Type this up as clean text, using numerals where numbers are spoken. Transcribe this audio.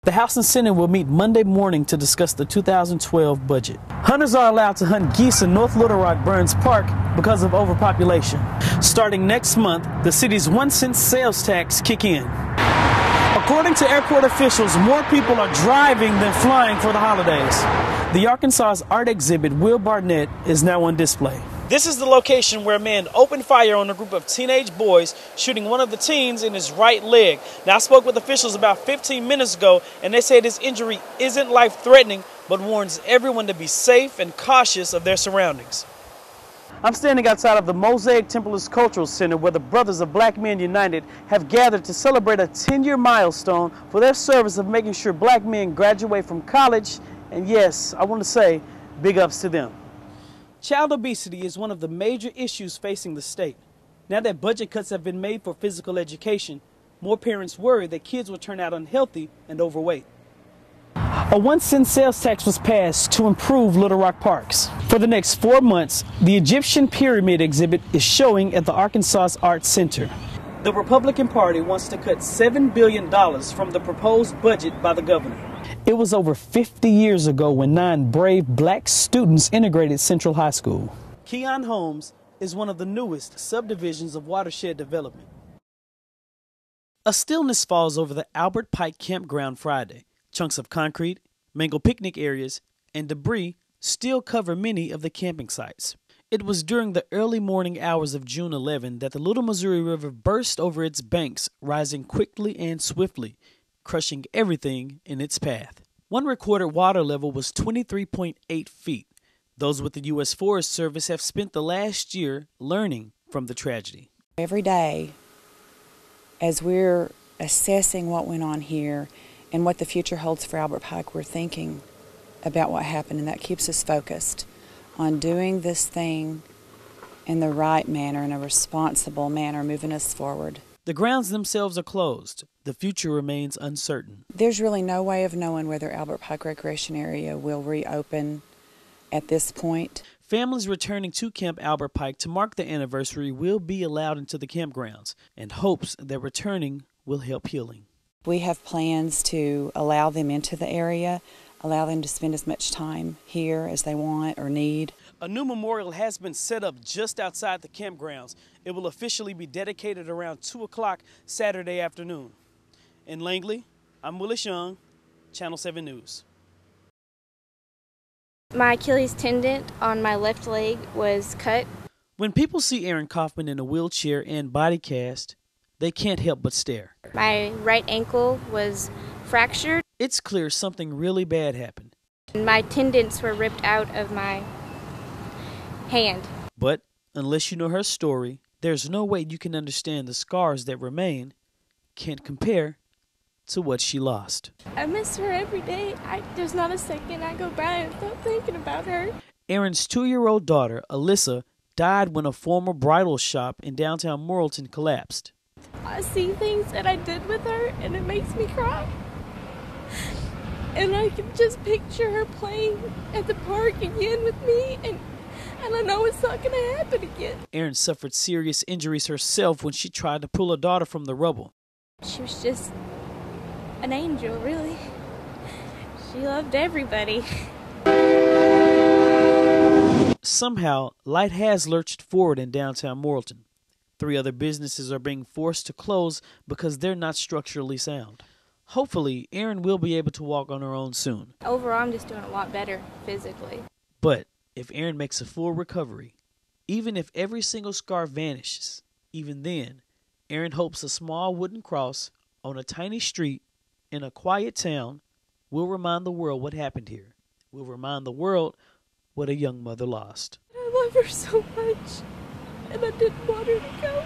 The House and Senate will meet Monday morning to discuss the 2012 budget. Hunters are allowed to hunt geese in North Little Rock Burns Park because of overpopulation. Starting next month, the city's 1-cent sales tax kick in. According to airport officials, more people are driving than flying for the holidays. The Arkansas's art exhibit, Will Barnett, is now on display. This is the location where a man opened fire on a group of teenage boys, shooting one of the teens in his right leg. Now, I spoke with officials about 15 minutes ago, and they said his injury isn't life-threatening, but warns everyone to be safe and cautious of their surroundings. I'm standing outside of the Mosaic Templars Cultural Center, where the Brothers of Black Men United have gathered to celebrate a 10-year milestone for their service of making sure black men graduate from college. And yes, I want to say big ups to them. Child obesity is one of the major issues facing the state. Now that budget cuts have been made for physical education, more parents worry that kids will turn out unhealthy and overweight. A 1-cent sales tax was passed to improve Little Rock parks. For the next 4 months, the Egyptian pyramid exhibit is showing at the Arkansas Arts Center. The Republican Party wants to cut $7 billion from the proposed budget by the governor. It was over 50 years ago when 9 brave black students integrated Central High School. Keon Homes is one of the newest subdivisions of watershed development. A stillness falls over the Albert Pike Campground Friday. Chunks of concrete, mangled picnic areas, and debris still cover many of the camping sites. It was during the early morning hours of June 11 that the Little Missouri River burst over its banks, rising quickly and swiftly, crushing everything in its path. One recorded water level was 23.8 feet. Those with the U.S. Forest Service have spent the last year learning from the tragedy. Every day, as we're assessing what went on here and what the future holds for Albert Pike, we're thinking about what happened, and that keeps us focused on doing this thing in the right manner, in a responsible manner, moving us forward. The grounds themselves are closed. The future remains uncertain. There's really no way of knowing whether Albert Pike Recreation Area will reopen at this point. Families returning to Camp Albert Pike to mark the anniversary will be allowed into the campgrounds, and hopes that returning will help healing. We have plans to allow them into the area, allow them to spend as much time here as they want or need. A new memorial has been set up just outside the campgrounds. It will officially be dedicated around 2 o'clock Saturday afternoon. In Langley, I'm Willis Young, Channel 7 News. My Achilles tendon on my left leg was cut. When people see Aaron Kaufman in a wheelchair and body cast, they can't help but stare. My right ankle was fractured. It's clear something really bad happened. My tendons were ripped out of my hand. But unless you know her story, there's no way you can understand the scars that remain can't compare to what she lost. I miss her every day. There's not a second I go by and stop thinking about her. Aaron's 2-year-old daughter, Alyssa, died when a former bridal shop in downtown Morrilton collapsed. I see things that I did with her and it makes me cry. And I can just picture her playing at the park again with me, and I know it's not going to happen again. Erin suffered serious injuries herself when she tried to pull her daughter from the rubble. She was just an angel, really. She loved everybody. Somehow, light has lurched forward in downtown Morrilton. 3 other businesses are being forced to close because they're not structurally sound. Hopefully, Erin will be able to walk on her own soon. Overall, I'm just doing a lot better physically. But if Erin makes a full recovery, even if every single scar vanishes, even then, Erin hopes a small wooden cross on a tiny street in a quiet town will remind the world what happened here. Will remind the world what a young mother lost. I love her so much, and I didn't want her to go.